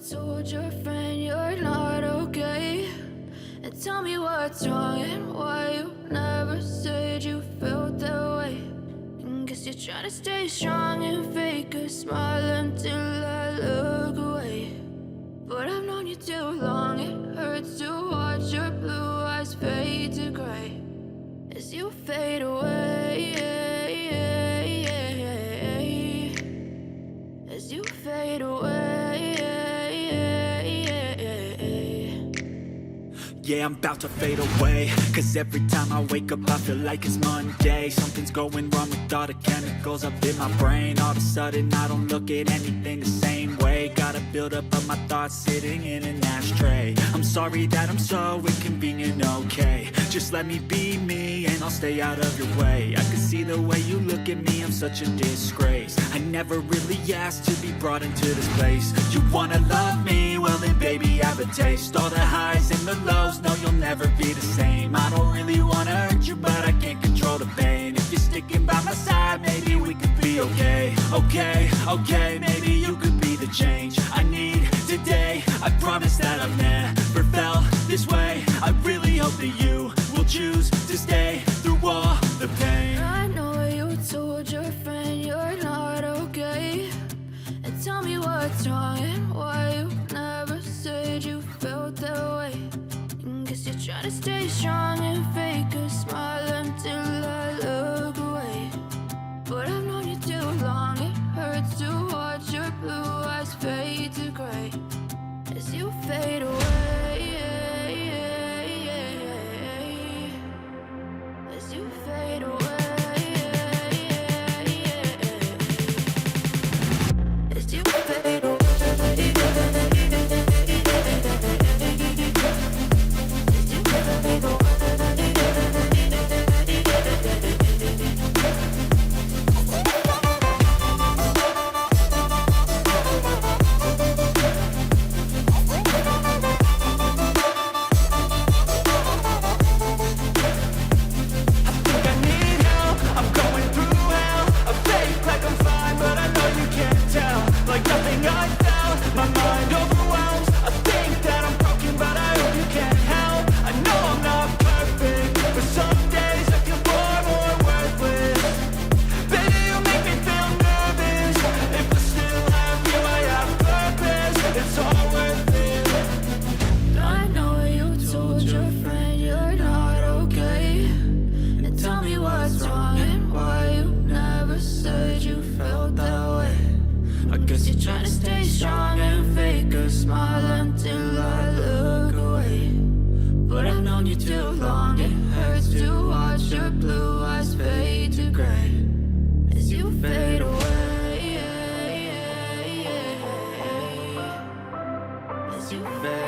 told your friend you're not okay? And tell me what's wrong and why you never said you felt that way. And guess you're trying to stay strong and fake a smile until I look away. But I've known you too long, it hurts to watch your blue eyes fade to gray as you fade away, as you fade away. Yeah, I'm about to fade away, cause every time I wake up I feel like it's Monday. Something's going wrong with all the chemicals up in my brain. All of a sudden I don't look at anything the same way. Got a buildup of my thoughts sitting in an ashtray. I'm sorry that I'm so inconvenient, okay? Just let me be me and I'll stay out of your way. I can see the way you look at me, I'm such a disgrace. I never really asked to be brought into this place. You wanna love me? Well then baby I have a taste. All the highs and the lows, no you'll never be the same. I don't really wanna hurt you but I can't control the pain. If you're sticking by my side maybe we could be okay. Okay, maybe you could be the change I need today. I promise that I've never felt this way. I really hope that you will choose to stay through all the pain. I know you told your friend you're not okay. And tell me what's wrong and why you never said you felt that way. And guess you're trying to stay strong and fake a smile until I look away. But I've known you too long, it hurts to watch your blue eyes fade to gray as you fade away, as you fade away, as you fade away. As you fade